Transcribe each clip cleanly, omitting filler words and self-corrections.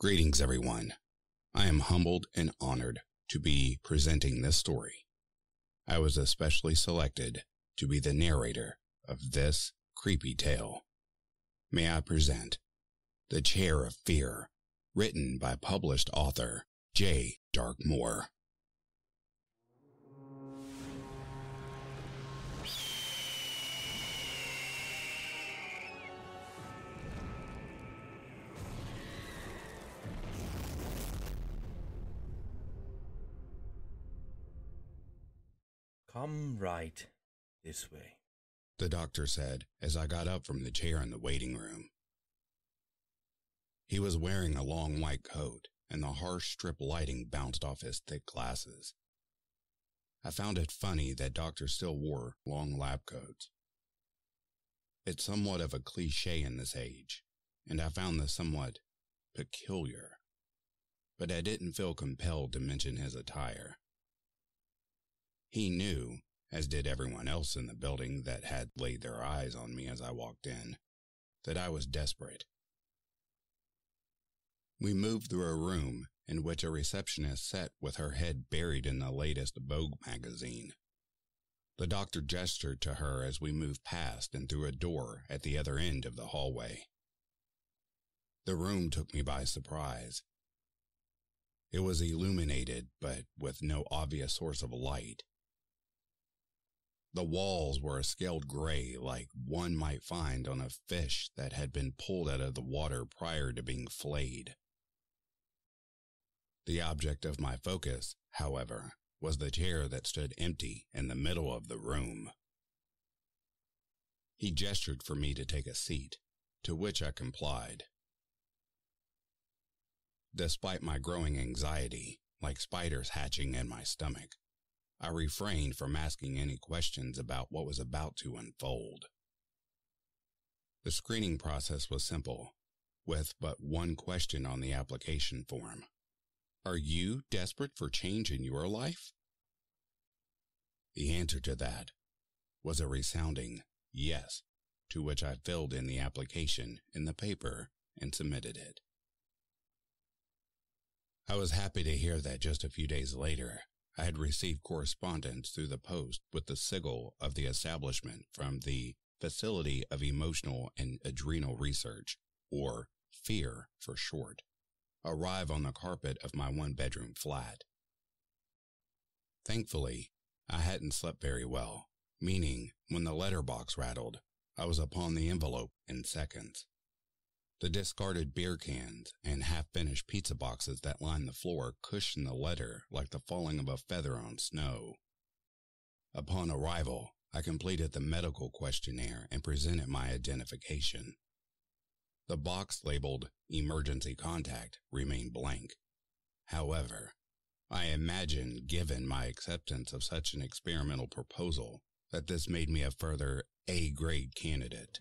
Greetings, everyone. I am humbled and honored to be presenting this story. I was especially selected to be the narrator of this creepy tale. May I present The Chair of Fear, written by published author J. DARKMOORE. Come right this way, the doctor said as I got up from the chair in the waiting room. He was wearing a long white coat, and the harsh strip lighting bounced off his thick glasses. I found it funny that doctors still wore long lab coats. It's somewhat of a cliche in this age, and I found this somewhat peculiar, but I didn't feel compelled to mention his attire. He knew, as did everyone else in the building that had laid their eyes on me as I walked in, that I was desperate. We moved through a room in which a receptionist sat with her head buried in the latest Vogue magazine. The doctor gestured to her as we moved past and through a door at the other end of the hallway. The room took me by surprise. It was illuminated, but with no obvious source of light. The walls were a scaled gray like one might find on a fish that had been pulled out of the water prior to being flayed. The object of my focus, however, was the chair that stood empty in the middle of the room. He gestured for me to take a seat, to which I complied. Despite my growing anxiety, like spiders hatching in my stomach, I refrained from asking any questions about what was about to unfold. The screening process was simple, with but one question on the application form. Are you desperate for change in your life? The answer to that was a resounding yes, to which I filled in the application in the paper and submitted it. I was happy to hear that just a few days later, I had received correspondence through the post with the sigil of the establishment from the Facility of Emotional and Adrenal Research, or F.E.A.R for short, arrive on the carpet of my one-bedroom flat. Thankfully, I hadn't slept very well, meaning when the letterbox rattled, I was upon the envelope in seconds. The discarded beer cans and half-finished pizza boxes that lined the floor cushioned the letter like the falling of a feather on snow. Upon arrival, I completed the medical questionnaire and presented my identification. The box labeled emergency contact remained blank. However, I imagine, given my acceptance of such an experimental proposal, that this made me a further A-grade candidate.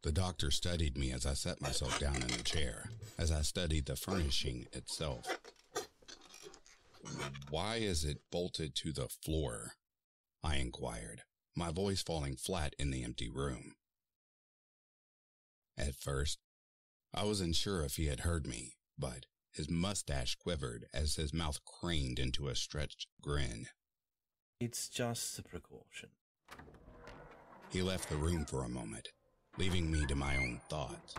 The doctor studied me as I set myself down in the chair, as I studied the furnishing itself. Why is it bolted to the floor? I inquired, my voice falling flat in the empty room. At first, I wasn't sure if he had heard me, but his mustache quivered as his mouth craned into a stretched grin. It's just a precaution. He left the room for a moment, leaving me to my own thoughts.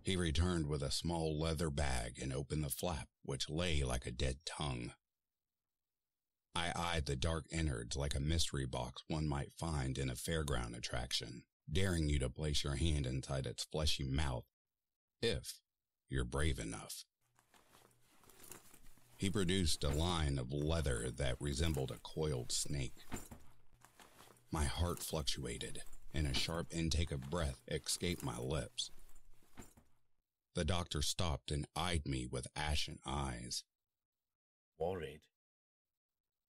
He returned with a small leather bag and opened the flap, which lay like a dead tongue. I eyed the dark innards like a mystery box one might find in a fairground attraction, daring you to place your hand inside its fleshy mouth, if you're brave enough. He produced a line of leather that resembled a coiled snake. My heart fluctuated, and a sharp intake of breath escaped my lips. The doctor stopped and eyed me with ashen eyes. Worried?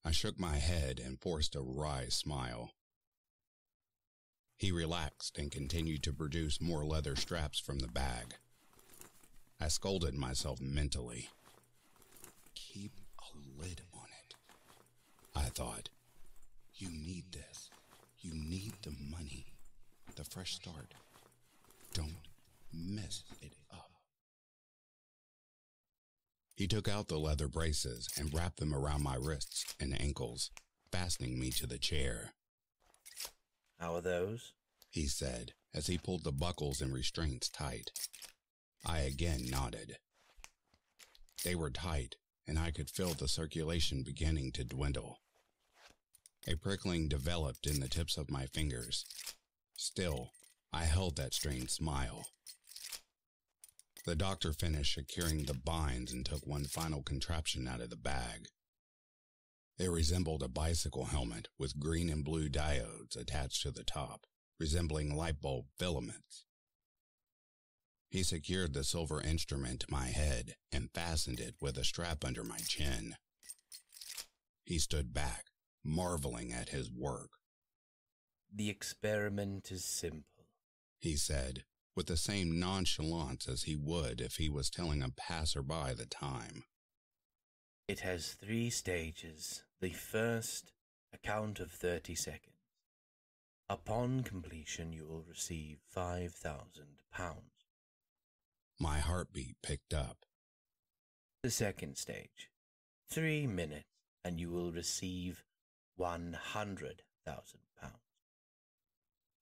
I shook my head and forced a wry smile. He relaxed and continued to produce more leather straps from the bag. I scolded myself mentally. Keep a lid on it. thought. You need this. You need the money. The fresh start. Don't mess it up. He took out the leather braces and wrapped them around my wrists and ankles, fastening me to the chair. How are those? He said as he pulled the buckles and restraints tight. I again nodded. They were tight, and I could feel the circulation beginning to dwindle. A prickling developed in the tips of my fingers. Still, I held that strained smile. The doctor finished securing the binds and took one final contraption out of the bag. It resembled a bicycle helmet with green and blue diodes attached to the top, resembling light bulb filaments. He secured the silver instrument to my head and fastened it with a strap under my chin. He stood back, marveling at his work. The experiment is simple, he said, with the same nonchalance as he would if he was telling a passerby the time. It has 3 stages. The first, a count of 30 seconds. Upon completion, you will receive £5,000. My heartbeat picked up. The second stage, 3 minutes, and you will receive £100,000.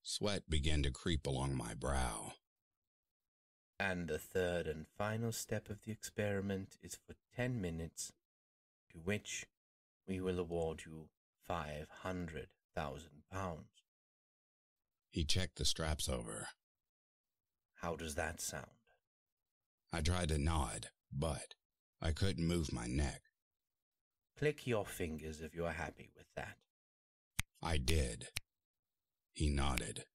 Sweat began to creep along my brow. And the third and final step of the experiment is for 10 minutes, to which we will award you £500,000. He checked the straps over. How does that sound? I tried to nod, but I couldn't move my neck. Click your fingers if you are happy with that. I did. He nodded.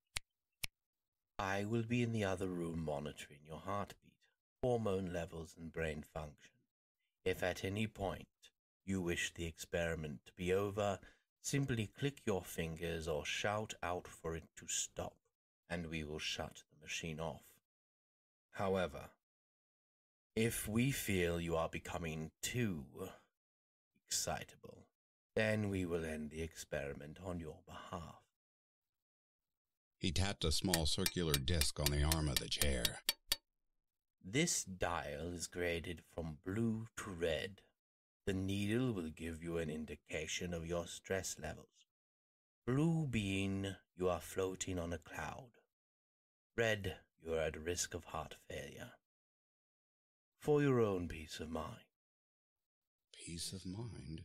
I will be in the other room monitoring your heartbeat, hormone levels, and brain function. If at any point you wish the experiment to be over, simply click your fingers or shout out for it to stop, and we will shut the machine off. However, if we feel you are becoming too excitable, then we will end the experiment on your behalf. He tapped a small circular disc on the arm of the chair. This dial is graded from blue to red. The needle will give you an indication of your stress levels. Blue being you are floating on a cloud. Red, you are at risk of heart failure. For your own peace of mind. Peace of mind?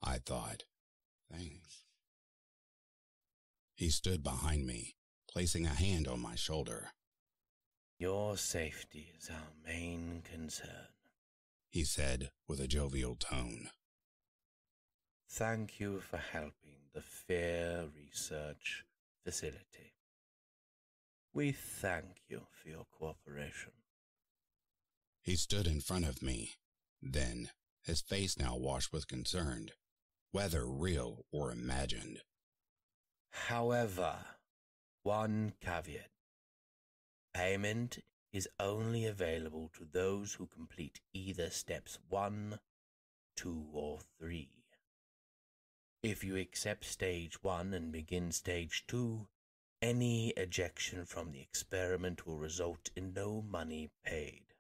I thought. Thanks. He stood behind me, placing a hand on my shoulder. Your safety is our main concern, he said with a jovial tone. Thank you for helping the F.E.A.R research facility. We thank you for your cooperation. He stood in front of me. Then, his face now washed with concern, whether real or imagined. However, one caveat. Payment is only available to those who complete either steps 1, 2, or 3. If you accept stage 1 and begin stage 2, any ejection from the experiment will result in no money paid.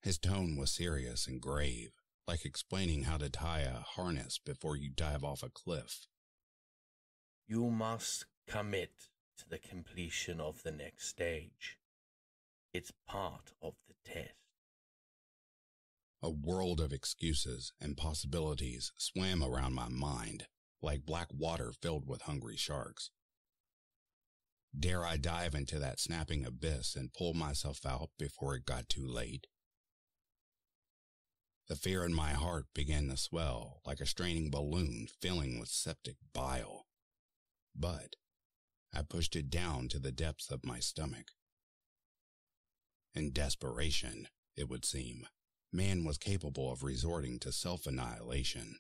His tone was serious and grave, like explaining how to tie a harness before you dive off a cliff. You must commit to the completion of the next stage. It's part of the test. A world of excuses and possibilities swam around my mind, like black water filled with hungry sharks. Dare I dive into that snapping abyss and pull myself out before it got too late? The fear in my heart began to swell like a straining balloon filling with septic bile. But I pushed it down to the depths of my stomach. In desperation, it would seem, man was capable of resorting to self-annihilation.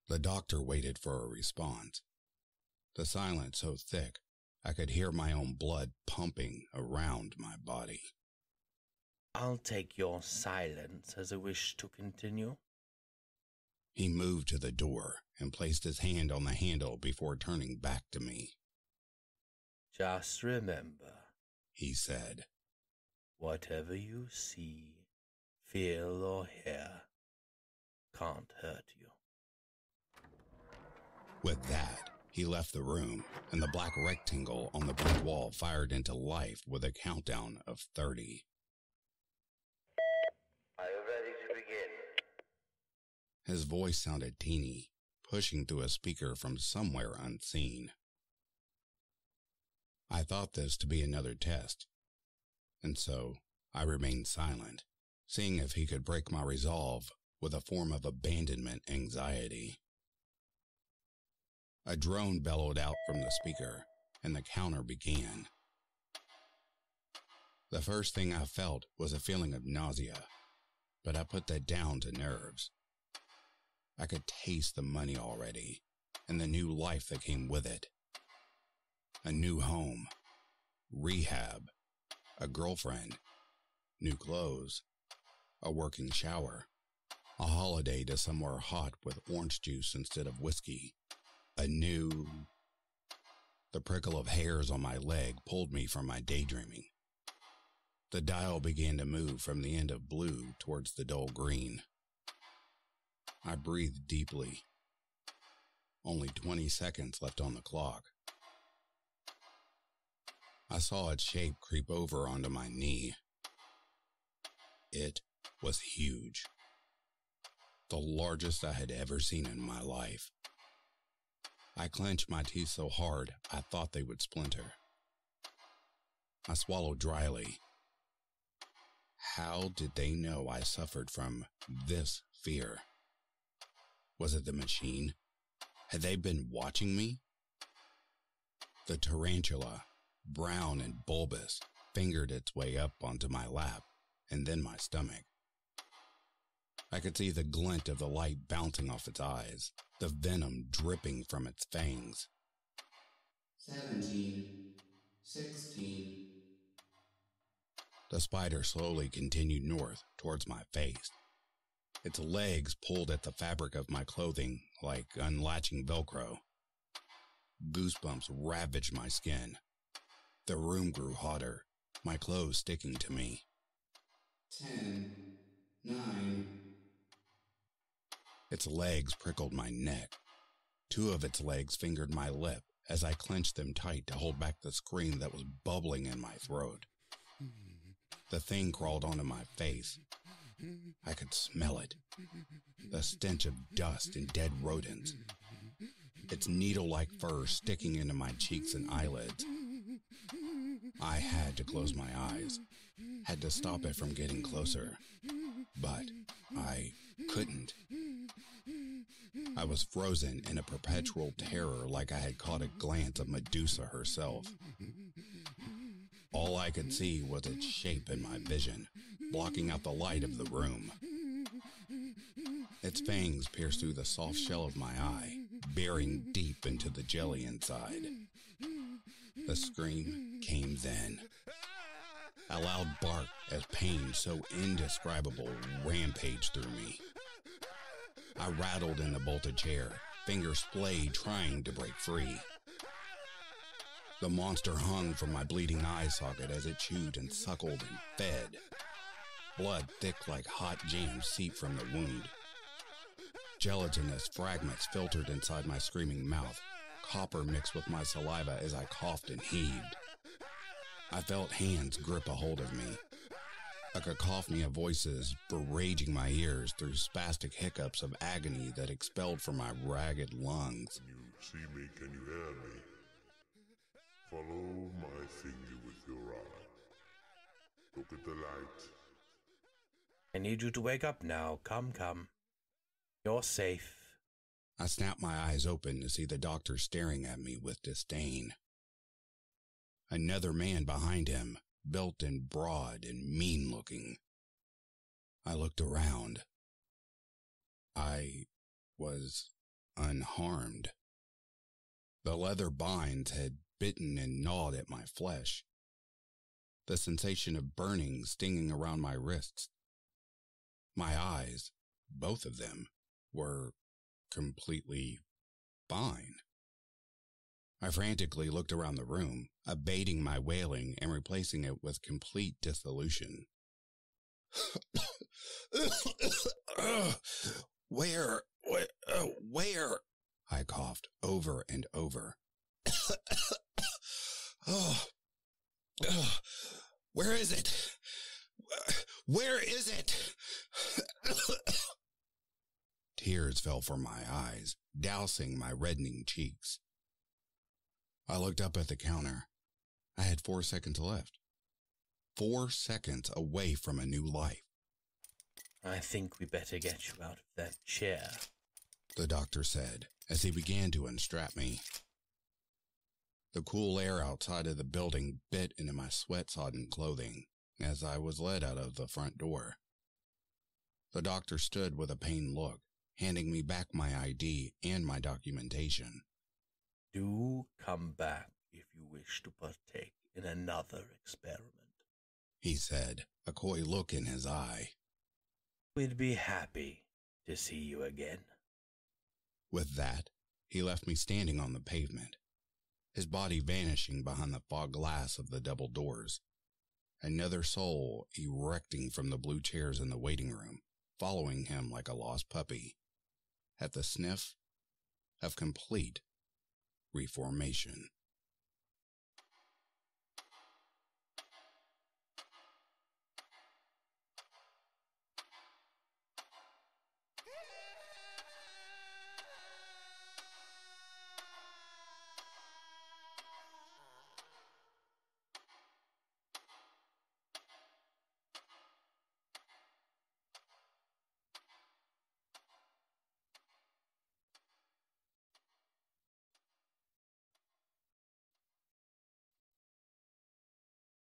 The doctor waited for a response. The silence so thick, I could hear my own blood pumping around my body. I'll take your silence as a wish to continue. He moved to the door and placed his hand on the handle before turning back to me. Just remember, he said, whatever you see, feel, or hear can't hurt you. With that, he left the room, and the black rectangle on the brick wall fired into life with a countdown of 30. Are you ready to begin? His voice sounded teeny, pushing through a speaker from somewhere unseen. I thought this to be another test, and so I remained silent, seeing if he could break my resolve with a form of abandonment anxiety. A drone bellowed out from the speaker, and the counter began. The first thing I felt was a feeling of nausea, but I put that down to nerves. I could taste the money already, and the new life that came with it. A new home, rehab, a girlfriend, new clothes, a working shower, a holiday to somewhere hot with orange juice instead of whiskey, The prickle of hairs on my leg pulled me from my daydreaming. The dial began to move from the end of blue towards the dull green. I breathed deeply. Only 20 seconds left on the clock. I saw its shape creep over onto my knee. It was huge. The largest I had ever seen in my life. I clenched my teeth so hard I thought they would splinter. I swallowed dryly. How did they know I suffered from this fear? Was it the machine? Had they been watching me? The tarantula, brown and bulbous, fingered its way up onto my lap and then my stomach. I could see the glint of the light bouncing off its eyes, the venom dripping from its fangs. 17, 16. The spider slowly continued north towards my face. Its legs pulled at the fabric of my clothing like unlatching Velcro. Goosebumps ravaged my skin. The room grew hotter, my clothes sticking to me. 10, 9. Its legs prickled my neck. Two of its legs fingered my lip as I clenched them tight to hold back the scream that was bubbling in my throat. The thing crawled onto my face. I could smell it. The stench of dust and dead rodents. Its needle-like fur sticking into my cheeks and eyelids. I had to close my eyes. Had to stop it from getting closer. But I couldn't. I was frozen in a perpetual terror like I had caught a glance of Medusa herself. All I could see was its shape in my vision, blocking out the light of the room. Its fangs pierced through the soft shell of my eye, burying deep into the jelly inside. The scream came then. A loud bark as pain so indescribable rampaged through me. I rattled in the bolted chair, fingers splayed trying to break free. The monster hung from my bleeding eye socket as it chewed and suckled and fed. Blood thick like hot jam seeped from the wound. Gelatinous fragments filtered inside my screaming mouth, copper mixed with my saliva as I coughed and heaved. I felt hands grip a hold of me. A cacophony of voices barraging my ears through spastic hiccups of agony that expelled from my ragged lungs. Can you see me? Can you hear me? Follow my finger with your eye. Look at the light. I need you to wake up now. Come. You're safe. I snapped my eyes open to see the doctor staring at me with disdain. Another man behind him, built and broad and mean-looking. I looked around. I was unharmed. The leather binds had bitten and gnawed at my flesh. The sensation of burning stinging around my wrists. My eyes, both of them, were completely fine. I frantically looked around the room, abating my wailing and replacing it with complete dissolution. Where? I coughed over and over. Where is it? Where is it? Tears fell from my eyes, dousing my reddening cheeks. I looked up at the counter. I had 4 seconds left. 4 seconds away from a new life. I think we better get you out of that chair, the doctor said as he began to unstrap me. The cool air outside of the building bit into my sweat-sodden clothing as I was led out of the front door. The doctor stood with a pained look, handing me back my ID and my documentation. Do come back if you wish to partake in another experiment, he said, a coy look in his eye. We'd be happy to see you again. With that, he left me standing on the pavement, his body vanishing behind the fog glass of the double doors. Another soul erecting from the blue chairs in the waiting room, following him like a lost puppy, at the sniff of complete reformation.